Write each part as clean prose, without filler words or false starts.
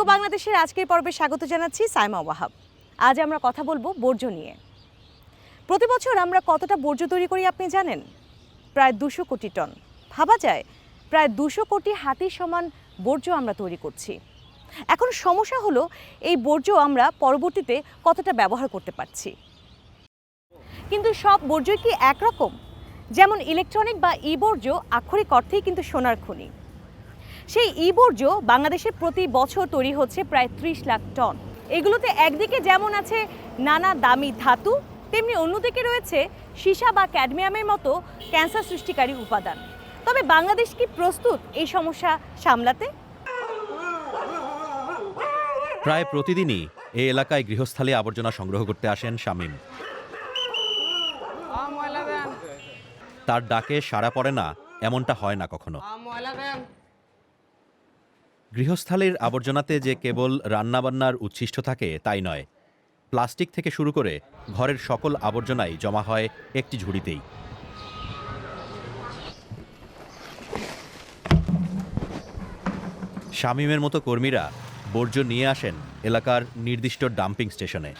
Eco বাংলাদেশের আজকের পর্বে স্বাগত জানাচ্ছি সাইমা ওয়াহাব। আজ আমরা কথা বলবো বর্জ্য নিয়ে। প্রতি বছর আমরা কতটা বর্জ্য তৈরি করি আপনি জানেন? প্রায় 200 কোটি টন। ভাবা যায় প্রায় 200 কোটি হাতির সমান বর্জ্য আমরা তৈরি করছি। এখন সমস্যা হলো এই বর্জ্য আমরা পরবর্তীতে কতটা ব্যবহার করতে পারছি। কিন্তু সব বর্জ্য কি একরকম? যেমন ইলেকট্রনিক বা ই বর্জ্য আক্ষরিক অর্থেই কিন্তু সোনার খনি। সেই ই বর্জ্য বাংলাদেশে প্রতি বছর তৈরি হচ্ছে প্রায় 30 লাখ টন। এগুলোতে একদিকে যেমন আছে নানা দামি ধাতু, তেমনি অন্যদিকে রয়েছে সীসা বা ক্যাডমিয়ামের মতো ক্যান্সার সৃষ্টিকারী উপাদান। তবে বাংলাদেশ কি প্রস্তুত এই সমস্যা সামলাতে? প্রায় প্রতিদিনই এই এলাকায় গৃহস্থালী আবর্জনা সংগ্রহ করতে আসেন শামীম। তার ডাকে সাড়া পড়ে না এমনটা হয় না কখনো। গৃহস্থালীর আবর্জনাতে যে কেবল রান্নাবান্নার উচ্ছিষ্ট থাকে তাই নয়, প্লাস্টিক থেকে শুরু করে ঘরের সকল আবর্জনাই জমা হয় একটি ঝুড়িতেই। শামীমের মতো কর্মীরা বর্জ্য নিয়ে আসেন এলাকার নির্দিষ্ট ডাম্পিং স্টেশনে।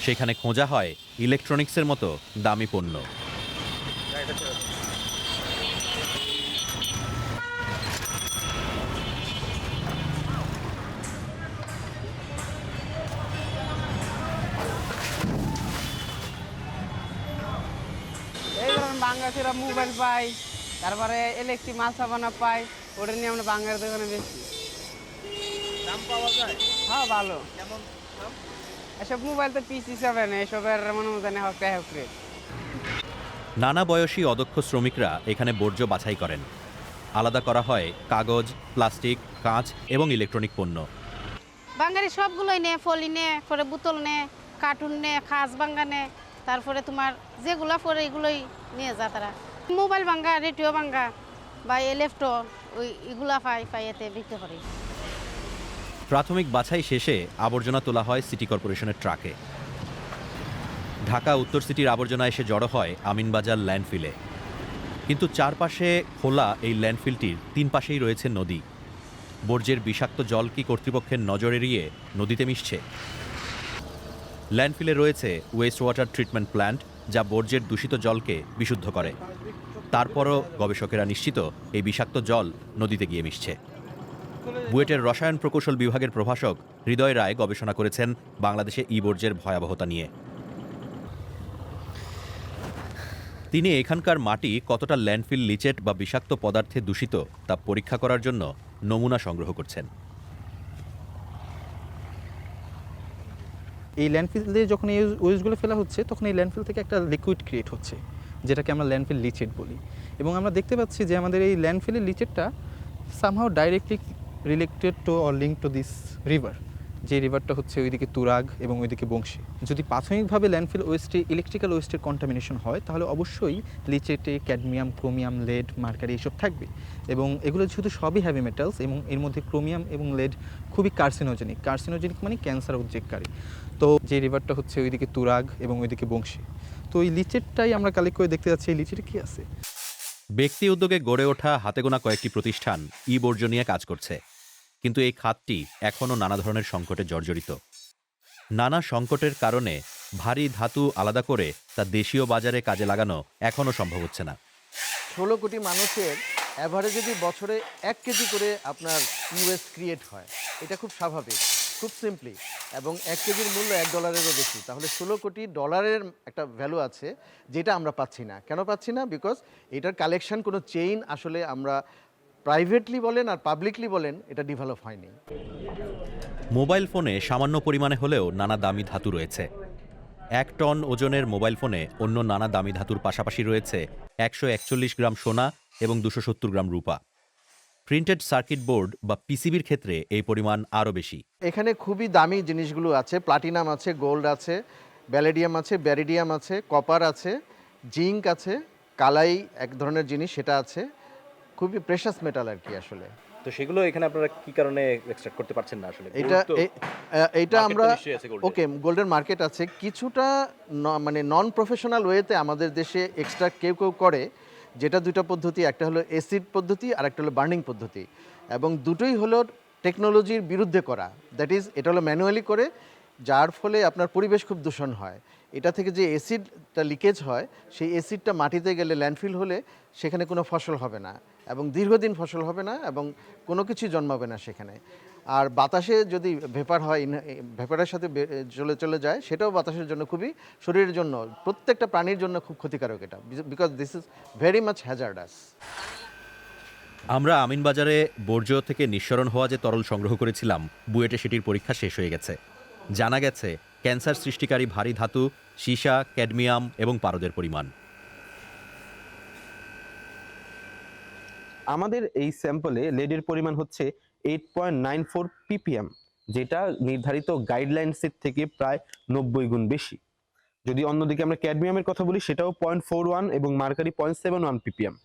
সেখানে খোঁজা হয় ইলেকট্রনিক্সের মতো দামি পণ্য। এই ধরুন বাংলাদেশের মোবাইল পাই, তারপরে ইলেকট্রিক মাল সাবানা পাই, ওটা নিয়ে আমরা বাংলার দোকানে বেশি। দাম পাওয়া যায়? হ্যাঁ, ভালো। কেমন দাম? এসব মোবাইল তো পিস হিসাবে না, এসবের মনে মতো নেওয়া হচ্ছে। নানা বয়সী অদক্ষ শ্রমিকরা এখানে বর্জ্য বাছাই করেন। আলাদা করা হয় কাগজ, প্লাস্টিক, কাঁচ এবং ইলেকট্রনিক পণ্য। বাঙালি সবগুলোই নে, ফলি নে, পরে বোতল নে, কার্টুন নে, খাস ভাঙ্গা নে, তারপরে তোমার যেগুলা পরে এগুলোই নিয়ে যা তারা। মোবাইল ভাঙ্গা, রেডিও ভাঙ্গা বা ইলেকট্রো ওই এগুলা পাই এতে বিক্রি করে। প্রাথমিক বাছাই শেষে আবর্জনা তোলা হয় সিটি কর্পোরেশনের ট্রাকে। ঢাকা উত্তর সিটির আবর্জনা এসে জড়ো হয় আমিনবাজার ল্যান্ডফিলে। কিন্তু চারপাশে খোলা এই ল্যান্ডফিলটির 3 পাশেই রয়েছে নদী। বর্জ্যের বিষাক্ত জল কি কর্তৃপক্ষের নজর এড়িয়ে নদীতে মিশছে? ল্যান্ডফিলে রয়েছে ওয়েস্ট ওয়াটার ট্রিটমেন্ট প্ল্যান্ট, যা বর্জ্যের দূষিত জলকে বিশুদ্ধ করে। তারপরও গবেষকেরা নিশ্চিত এই বিষাক্ত জল নদীতে গিয়ে মিশছে। বুয়েটের রসায়ন প্রকৌশল বিভাগের প্রভাষক হৃদয় রায় গবেষণা করেছেন বাংলাদেশে ই বর্জ্যের ভয়াবহতা নিয়ে। তিনি এখানকার মাটি কতটা ল্যান্ডফিল লিচেট বা বিষাক্ত পদার্থে দূষিত তা পরীক্ষা করার জন্য নমুনা সংগ্রহ করছেন। এই ল্যান্ডফিলে যখন এই ওয়েস্টগুলো ফেলা হচ্ছে তখন এই ল্যান্ডফিল থেকে একটা লিকুইড ক্রিয়েট হচ্ছে, যেটাকে আমরা ল্যান্ডফিল লিচেট বলি। এবং আমরা দেখতে পাচ্ছি যে আমাদের এই ল্যান্ডফিলের লিচেটটা somehow directly related to or link to this river, যে রিভারটা হচ্ছে ওইদিকে তুরাগ এবং ওইদিকে বংশী। যদি প্রাথমিকভাবে ল্যান্ডফিল ওয়েস্টে ইলেকট্রিক্যাল ওয়েস্টের কন্টামিনেশন হয় তাহলে অবশ্যই লিচেটে ক্যাডমিয়াম, ক্রোমিয়াম, লেড, মার্কারি এইসব থাকবে। এবং এগুলো যেহেতু সবই হ্যাভি মেটালস এবং এর মধ্যে ক্রোমিয়াম এবং লেড খুবই কার্সিনোজেনিক মানে ক্যান্সার উদ্রেককারী। তো যে রিভারটা হচ্ছে ওইদিকে তুরাগ এবং ওইদিকে বংশী, তো ওই লিচেটটাই আমরা কালেক্ট করে দেখতে যাচ্ছি এই লিচেটে কী আছে। ব্যক্তি উদ্যোগে গড়ে ওঠা হাতে গোনা কয়েকটি প্রতিষ্ঠান ই বর্জ্য নিয়ে কাজ করছে, কিন্তু এই খাতটি এখনও নানা ধরনের সংকটে জর্জরিত। নানা সংকটের কারণে ভারী ধাতু আলাদা করে তা দেশীয় বাজারে কাজে লাগানো এখনও সম্ভব হচ্ছে না। 16 কোটি মানুষের অ্যাভারেজ যদি বছরে 1 কেজি করে আপনার ইউএস ক্রিয়েট হয়, এটা খুব স্বাভাবিক, খুব সিম্পলি, এবং 1 কেজির মূল্য $1-এরও বেশি। তাহলে 16 কোটি ডলারের একটা ভ্যালু আছে, যেটা আমরা পাচ্ছি না। কেন পাচ্ছি না? বিকজ এটার কালেকশন কোনো চেইন আসলে আমরা প্রাইভেটলি বলেন আর পাবলিকলি বলেন এটা ডেভেলপ হয়নি। মোবাইল ফোনে সামান্য পরিমাণে হলেও নানা দামি ধাতু রয়েছে। 1 টন ওজনের মোবাইল ফোনে অন্য নানা দামি ধাতুর পাশাপাশি রয়েছে 141 গ্রাম সোনা এবং 270 গ্রাম রূপা। প্রিন্টেড সার্কিট বোর্ড বা পিসিবির ক্ষেত্রে এই পরিমাণ আরও বেশি। এখানে খুবই দামি জিনিসগুলো আছে, প্লাটিনাম আছে, গোল্ড আছে, ব্যালেডিয়াম আছে, ব্যারিডিয়াম আছে, কপার আছে, জিঙ্ক আছে, কালাই এক ধরনের জিনিস সেটা আছে, খুবই প্রেশাস মেটাল আর কি আসলে। তো সেগুলো এখানে আপনারা কি কারণে এক্সট্রাক্ট করতে পারছেন না আসলে? এটা আমরা ওকে গোল্ডের মার্কেট আছে, কিছুটা মানে নন প্রফেশনাল ওয়েতে আমাদের দেশে এক্সট্রাক্ট কেউ কেউ করে, যেটা দুটো পদ্ধতি, একটা হলো অ্যাসিড পদ্ধতি আর একটা হলো বার্নিং পদ্ধতি। এবং দুটোই হলো টেকনোলজির বিরুদ্ধে করা, দ্যাট ইজ এটা হলো ম্যানুয়ালি করে, যার ফলে আপনার পরিবেশ খুব দূষণ হয়। এটা থেকে যে অ্যাসিডটা লিকেজ হয়, সেই অ্যাসিডটা মাটিতে গেলে ল্যান্ডফিল হলে সেখানে কোনো ফসল হবে না এবং দীর্ঘদিন ফসল হবে না এবং কোনো কিছু জন্মাবে না সেখানে। আর বাতাসে যদি ভেপার হয়, ভেপারের সাথে চলে যায়, সেটাও বাতাসের জন্য খুবই, শরীরের জন্য, প্রত্যেকটা প্রাণীর জন্য খুব ক্ষতিকারক এটা, because this is very much hazardous. আমরা আমিনবাজারে বর্জ্য থেকে নিঃসরণ হওয়া যে তরল সংগ্রহ করেছিলাম, বুয়েটে সেটির পরীক্ষা শেষ হয়ে গেছে। জানা গেছে ক্যান্সার সৃষ্টিকারী ভারী ধাতু, সীসা, ক্যাডমিয়াম এবং পারদের পরিমাণ। আমাদের এই স্যাম্পলে লেডের পরিমাণ হচ্ছে 8.94 ppm, যেটা নির্ধারিত গাইডলাইন্সের থেকে প্রায় 90 গুণ বেশি। যদি অন্যদিকে আমরা ক্যাডমিয়ামের কথা বলি, সেটাও 0.41 এবং মার্কারি 0.71 ppm,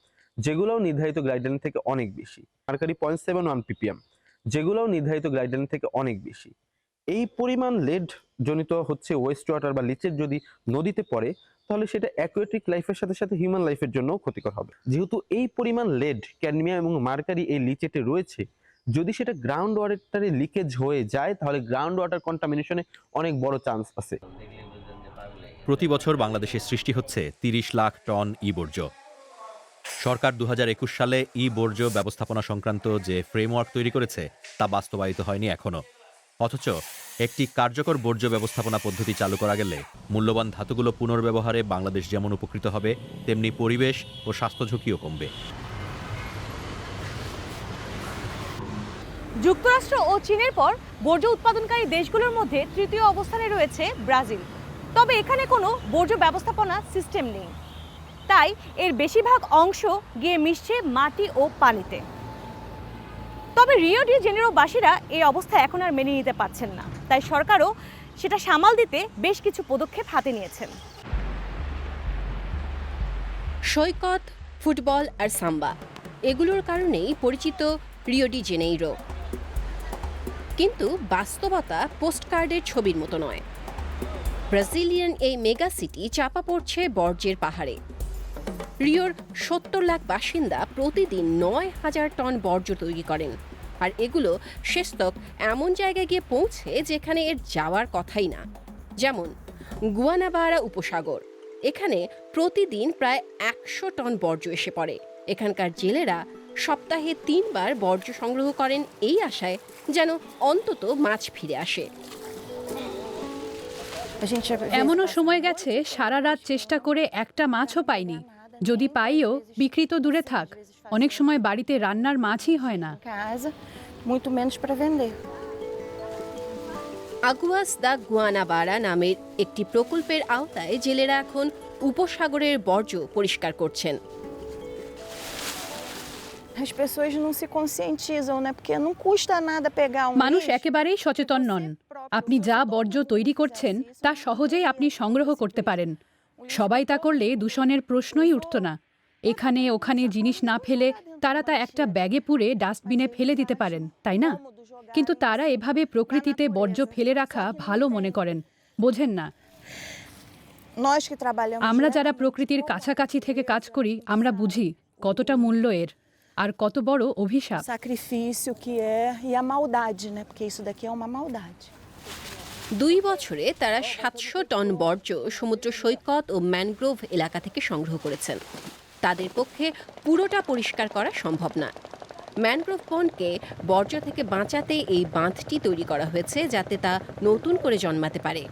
যেগুলোও নির্ধারিত গাইডলাইন থেকে অনেক বেশি। মার্কারি 0.71 ppm, যেগুলোও নির্ধারিত গাইডলাইন থেকে অনেক বেশি। এই পরিমাণ লেড জনিত হচ্ছে ওয়েস্ট ওয়াটার বা লিচের যদি নদীতে পড়ে, তাহলে সেটা অ্যাকুয়াটিক লাইফের সাথে সাথে হিউম্যান লাইফের জন্য ক্ষতিকর হবে। যেহেতু এই পরিমাণ লেড, ক্যাডমিয়াম এবং মার্কারি এই লিচেটে রয়েছে, যদি সেটা গ্রাউন্ড ওয়াটারে লিকেজ হয়ে যায়, তাহলে গ্রাউন্ড ওয়াটার কন্টামিনেশনে অনেক বড় চান্স আছে। প্রতি বছর বাংলাদেশে সৃষ্টি হচ্ছে 30 লাখ টন ই বর্জ্য। সরকার 2021 সালে ই বর্জ্য ব্যবস্থাপনা সংক্রান্ত যে ফ্রেমওয়ার্ক তৈরি করেছে, তা বাস্তবায়িত হয়নি এখনো। অথচ একটি কার্যকর বর্জ্য ব্যবস্থাপনা পদ্ধতি চালু করা গেলে মূল্যবান ধাতুগুলো পুনর্ব্যবহারে বাংলাদেশ যেমন উপকৃত হবে, তেমনি পরিবেশ ও স্বাস্থ্য ঝুঁকিও কমবে। যুক্তরাষ্ট্র ও চীনের পর বর্জ্য উৎপাদনকারী দেশগুলোর মধ্যে তৃতীয় অবস্থানে রয়েছে ব্রাজিল। তবে এখানে কোনো বর্জ্য ব্যবস্থাপনা সিস্টেম নেই, তাই এর বেশিরভাগ অংশ গিয়ে মিশছে মাটি ও পানিতে। তবে রিও ডি জেনেরোবাসীরা এই অবস্থা এখন আর মেনে নিতে পারছেন না, তাই সরকারও সেটা সামাল দিতে বেশ কিছু পদক্ষেপ হাতে নিয়েছেন। সৈকত, ফুটবল আর সাম্বা, এগুলোর কারণেই পরিচিত রিও ডি জেনেইরো। কিন্তু বাস্তবতা পোস্টকার্ডের ছবির মতো নয়। ব্রাজিলিয়ান এই মেগা সিটি চাপা পড়ছে বর্জ্যের পাহাড়ে। রিওর 70 লাখ বাসিন্দা প্রতিদিন 9,000 টন বর্জ্য তৈরি করেন, আর এগুলো শেষতক এমন জায়গায় গিয়ে পৌঁছে যেখানে এর যাওয়ার কথাই না। যেমন গুয়ানাবারা উপসাগর, এখানে প্রতিদিন প্রায় 100 টন বর্জ্য এসে পড়ে। এখানকার জেলেরা সপ্তাহে 3 বার বর্জ্য সংগ্রহ করেন এই আশায় যেন অন্তত মাছ ফিরে আসে। এমনও সময় গেছে সারা রাত চেষ্টা করে একটা মাছও পাইনি। যদি পাইও বিক্রি তো দূরে থাক, অনেক সময় বাড়িতে রান্নার মাছই হয় না। আগুয়াস দা গুয়ানাবারা নামের একটি প্রকল্পের আওতায় জেলেরা এখন উপসাগরের বর্জ্য পরিষ্কার করছেন। মানুষ একেবারেই সচেতন নন। আপনি যা বর্জ্য তৈরি করছেন তা সহজেই আপনি সংগ্রহ করতে পারেন। সবাই তা করলে দূষণের প্রশ্নই উঠত না। এখানে ওখানে জিনিস না ফেলে তারা তা একটা ব্যাগে পুরে ডাস্টবিনে ফেলে দিতে পারেন, তাই না? কিন্তু তারা এভাবে প্রকৃতিতে বর্জ্য ফেলে রাখা ভালো মনে করেন, বোঝেন না। আমরা যারা প্রকৃতির কাছাকাছি থেকে কাজ করি, আমরা বুঝি কতটা মূল্য এর আর কত বড় অভিশাপ। 2 বছরে তারা 700 টন বর্জ্য সমুদ্র সৈকত ও ম্যানগ্রোভ এলাকা থেকে সংগ্রহ করেছেন। তাদের পক্ষে পুরোটা পরিষ্কার করা সম্ভব না। ম্যানগ্রোভ বনকে বর্জ্য থেকে বাঁচাতে এই বাঁধটি তৈরি করা হয়েছে, যাতে তা নতুন করে জন্মাতে পারে।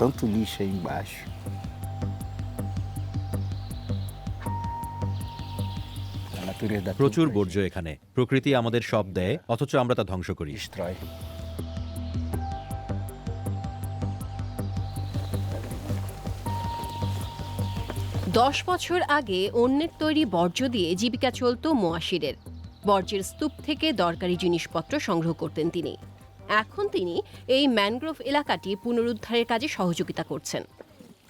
Tanto lixo aí embaixo. প্রচুর বর্জ্য এখানে। প্রকৃতি আমাদের সব দেয়, অথচ আমরা তা ধ্বংস করি। 10 বছর আগে অন্যের তৈরি বর্জ্য দিয়ে জীবিকা চলত মোয়াশিরের। বর্জ্যের স্তূপ থেকে দরকারি জিনিসপত্র সংগ্রহ করতেন তিনি। এখন তিনি এই ম্যানগ্রোভ এলাকাটি পুনরুদ্ধারের কাজে সহযোগিতা করছেন।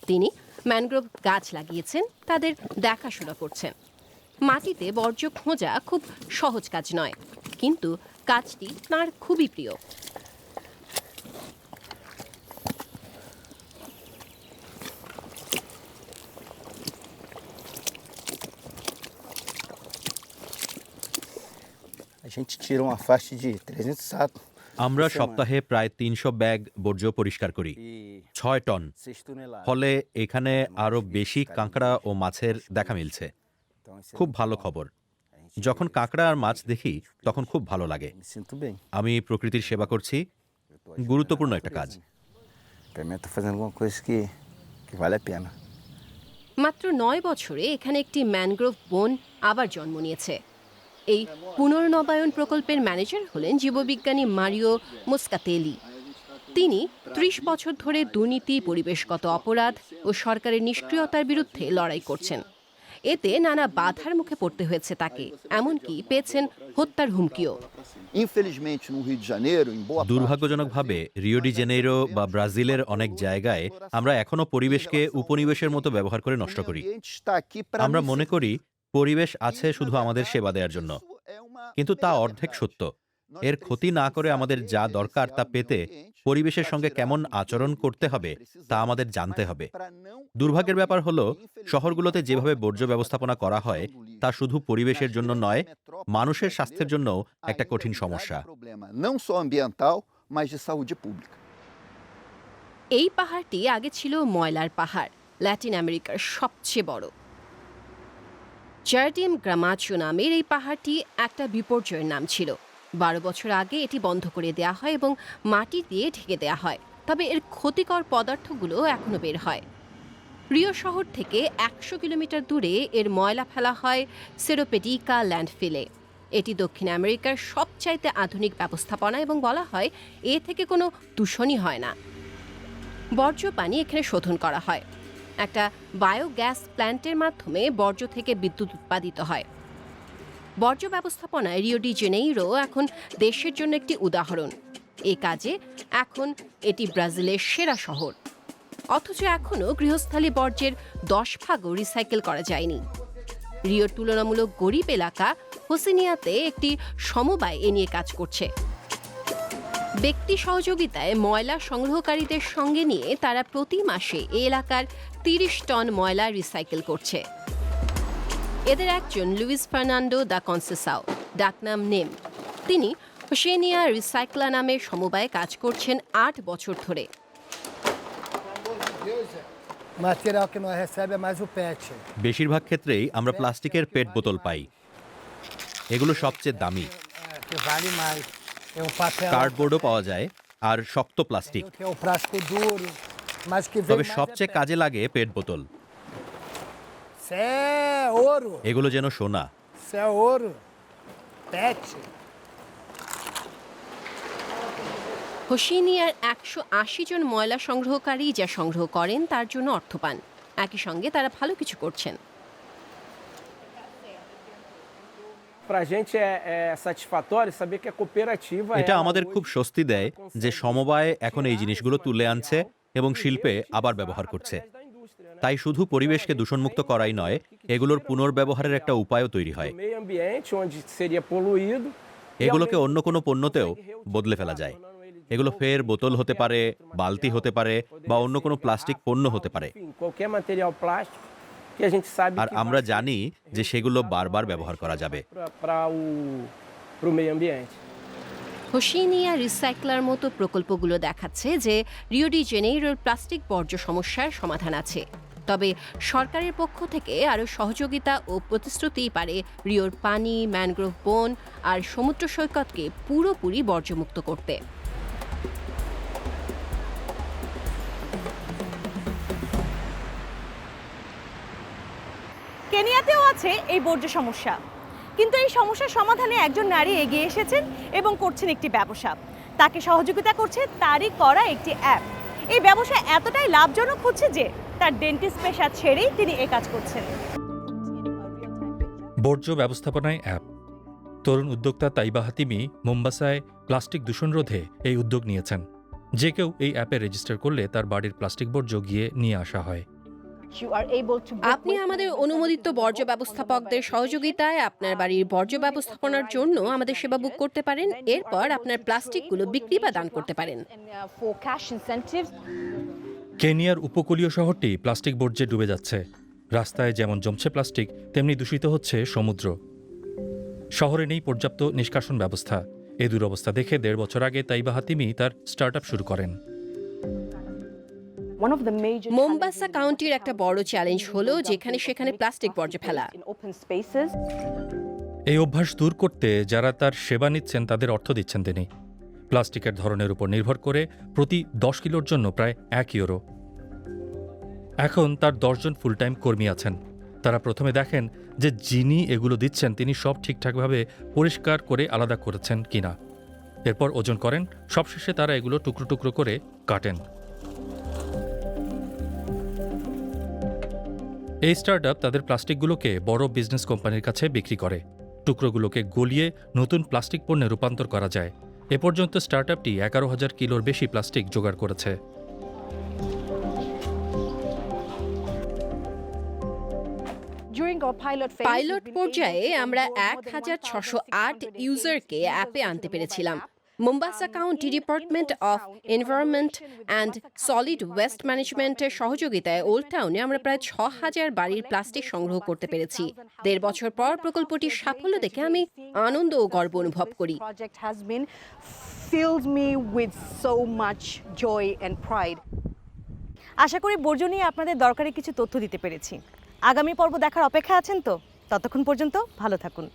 তিনি ম্যানগ্রোভ গাছ লাগিয়েছেন, তাদের দেখাশোনা করছেন। মাটিতে বর্জ্য খোঁজা খুব সহজ কাজ নয়, কিন্তু কাজটি তাঁর খুবই প্রিয়। A gente tira uma faixa de 300 sacos আমরা সপ্তাহে প্রায় 300 ব্যাগ বর্জ্য পরিষ্কার করি, 6 টন। 6 toneladas. ফলে এখানে আরো বেশি কাঁকড়া ও মাছের দেখা মিলছে। খুব ভালো খবর। যখন কাঁকড়া আর মাছ দেখি তখন খুব ভালো লাগে। Me sinto bem. আমি প্রকৃতির সেবা করছি, গুরুত্বপূর্ণ একটা কাজ। Para mim, eu tô fazendo alguma coisa que vale a pena. মাত্র 9 বছরে এখানে একটি ম্যানগ্রোভ বন আবার জন্ম নিয়েছে। এই পুনর্নবায়ন প্রকল্পের ম্যানেজার হলেন জীববিজ্ঞানী মারিও মোস্কাতেলি। তিনি 30 বছর ধরে দুর্নীতি, পরিবেশগত অপরাধ ও সরকারের নিষ্ক্রিয়তার বিরুদ্ধে লড়াই করছেন। এতে নানা বাধার মুখে পড়তে হয়েছে তাকে, এমনকি পেয়েছেন হত্যার হুমকিও। Infelizmente, no Rio de Janeiro, em boa দুর্ভাগ্যজনকভাবে রিও ডি জেনেইরো বা ব্রাজিলের অনেক জায়গায় আমরা এখনো পরিবেশকে উপনিবেশের মতো ব্যবহার করে নষ্ট করি। está aqui para আমরা মনে করি পরিবেশ আছে শুধু আমাদের সেবা দেওয়ার জন্য, কিন্তু তা অর্ধেক সত্য। এর ক্ষতি না করে আমাদের যা দরকার তা পেতে পরিবেশের সঙ্গে কেমন আচরণ করতে হবে তা আমাদের জানতে হবে। দুর্ভাগ্যের ব্যাপার হলো শহরগুলোতে যেভাবে বর্জ্য ব্যবস্থাপনা করা হয় তা শুধু পরিবেশের জন্য নয়, মানুষের স্বাস্থ্যের জন্যও একটা কঠিন সমস্যা। não só ambiental, mas de saúde pública. এই পাহাড়টি আগে ছিল ময়লার পাহাড়, ল্যাটিন আমেরিকার সবচেয়ে বড়। জার্ডিয়াম গ্রামাচো নামের এই পাহাড়টি একটা বিপর্যয়ের নাম ছিল। 12 বছর আগে এটি বন্ধ করে দেয়া হয় এবং মাটি দিয়ে ঢেকে দেয়া হয়, তবে এর ক্ষতিকর পদার্থগুলো এখনো বের হয়। রিও শহর থেকে 100 কিলোমিটার দূরে এর ময়লা ফেলা হয় সেরোপেডিকা ল্যান্ডফিলে। এটি দক্ষিণ আমেরিকার সবচাইতে আধুনিক ব্যবস্থাপনা এবং বলা হয় এ থেকে কোনো দূষণই হয় না। বর্জ্য পানি এখানে শোধন করা হয়। একটা বায়োগ্যাস প্ল্যান্টের মাধ্যমে বর্জ্য থেকে বিদ্যুৎ উৎপাদিত হয়। বর্জ্য ব্যবস্থাপনায় রিও ডি জেনেইরো এখন দেশের জন্য একটি উদাহরণ। এই কাজে এখন এটি ব্রাজিলের সেরা শহর। অথচ এখনও গৃহস্থালী বর্জ্যের 10 ভাগও রিসাইকেল করা যায়নি। রিওর তুলনামূলক গরিব এলাকা হোসিনিয়াতে একটি সমবায় এ নিয়ে কাজ করছে। ব্যক্তি সহযোগিতায় ময়লা সংগ্রহকারীদের সঙ্গে নিয়ে তারা প্রতি মাসে এই এলাকার 30 টন ময়লা রিসাইকেল করছে। এদের একজন লুইস ফার্নান্ডো দা কনসেসাও, ডাকনাম নেম। তিনি হোসেনিয়া রিসাইক্লা নামে সমবায়ে কাজ করছেন 8 বছর ধরে। বেশিরভাগ ক্ষেত্রেই আমরা প্লাস্টিকের পেট বোতল পাই, এগুলো সবচেয়ে দামি। কার্ডবোর্ডও পাওয়া যায় আর শক্ত প্লাস্টিক, তবে সবচেয়ে কাজে লাগে পেট বোতল। এগুলো যেন সোনা। হোসিনিয়ার 180 জন ময়লা সংগ্রহকারী যা সংগ্রহ করেন তার জন্য অর্থ পান। একই সঙ্গে তারা ভালো কিছু করছেন। এটা আমাদের খুব স্বস্তি দেয় যে সমবায় এখন এই জিনিসগুলো তুলে আনছে এবং শিল্পে আবার ব্যবহার করছে। তাই শুধু পরিবেশকে দূষণমুক্ত করাই নয়, এগুলোর পুনর্ব্যবহারের একটা উপায়ও তৈরি হয়। এগুলোকে অন্য কোনো পণ্যতেও বদলে ফেলা যায়। এগুলো ফের বোতল হতে পারে, বালতি হতে পারে বা অন্য কোনো প্লাস্টিক পণ্য হতে পারে। আর আমরা জানি যে সেগুলো বারবার ব্যবহার করা যাবে। হোসিনিয়া রিসাইক্লার মতো প্রকল্পগুলো দেখাচ্ছে যে রিও ডি জেনেইরোর প্লাস্টিক বর্জ্য সমস্যার সমাধান আছে। তবে সরকারের পক্ষ থেকে আরও সহযোগিতা ও প্রতিশ্রুতিই পারে রিওর পানি, ম্যানগ্রোভ বন আর সমুদ্র সৈকতকে পুরোপুরি বর্জ্যমুক্ত করতে। কেনিয়াতেও আছে এই বর্জ্য সমস্যা, কিন্তু এই সমস্যার সমাধানে একজন নারী এগিয়ে এসেছেন এবং করছেন একটি ব্যবসা। তাকে সহযোগিতা করছে তারই করা একটি অ্যাপ। এই ব্যবসা এতটাই লাভজনক হচ্ছে যে তার ডেন্টিস্ট পেশা ছেড়েই তিনি এই কাজ করছেন। বর্জ্য ব্যবস্থাপনায় অ্যাপ তরুণ উদ্যোক্তা তাইবা হাতিমি মোম্বাসায় প্লাস্টিক দূষণ রোধে এই উদ্যোগ নিয়েছেন। যে কেউ এই অ্যাপে রেজিস্টার করলে তার বাড়ির প্লাস্টিক বর্জ্য গিয়ে নিয়ে আসা হয়। আপনি আমাদের অনুমোদিত বর্জ্য ব্যবস্থাপকদের সহযোগিতায় আপনার বাড়ির বর্জ্য ব্যবস্থাপনার জন্য আমাদের সেবা বুক করতে পারেন। এরপর আপনার প্লাস্টিকগুলো বিক্রি বা দান করতে পারেন। কেনিয়ার উপকূলীয় শহরটি প্লাস্টিক বর্জ্যে ডুবে যাচ্ছে। রাস্তায় যেমন জমছে প্লাস্টিক, তেমনি দূষিত হচ্ছে সমুদ্র। শহরে নেই পর্যাপ্ত নিষ্কাশন ব্যবস্থা। এই দুরবস্থা দেখে 1.5 বছর আগে তাইবা হাতিমি তার স্টার্টআপ শুরু করেন। মোম্বাসা কাউন্টির একটা বড় চ্যালেঞ্জ হলো যেখানে সেখানে প্লাস্টিক বর্জ্য ফেলা। এই অভ্যাস দূর করতে যারা তার সেবা নিচ্ছেন তাদের অর্থ দিচ্ছেন তিনি। প্লাস্টিকের ধরনের উপর নির্ভর করে প্রতি 10 কিলোর জন্য প্রায় €1। এখন তার 10 জন ফুল টাইম কর্মী আছেন। তারা প্রথমে দেখেন যে যিনি এগুলো দিচ্ছেন তিনি সব ঠিকঠাকভাবে পরিষ্কার করে আলাদা করেছেন কিনা। এরপর ওজন করেন, সবশেষে তারা এগুলো টুকরো টুকরো করে কাটেন। এই স্টার্টআপ তাদের প্লাস্টিকগুলোকে বড় বিজনেস কোম্পানির কাছে বিক্রি করে। টুকরোগুলোকে গলিয়ে নতুন প্লাস্টিক পণ্যে রূপান্তর করা যায়। এ পর্যন্ত স্টার্টআপটি 11,000 কিলোর বেশি প্লাস্টিক জোগাড় করেছে। পাইলট পর্যায়ে আমরা 1,608 ইউজারকে অ্যাপে আনতে পেরেছিলাম। Mombasa county department of environment and solid waste ম্যানেজমেন্টের সহযোগিতায় ওল্ড টাউনে আমরা প্রায় 6,000 বাড়ির প্লাস্টিক সংগ্রহ করতে পেরেছি। 1.5 বছর পর প্রকল্পটির সাফল্য দেখে আমি আনন্দ ও গর্ব অনুভব করি। আশা করি বর্জ্য নিয়ে আপনাদের দরকারি কিছু তথ্য দিতে পেরেছি। আগামী পর্ব দেখার অপেক্ষা আছেন তো? ততক্ষণ পর্যন্ত ভালো থাকুন।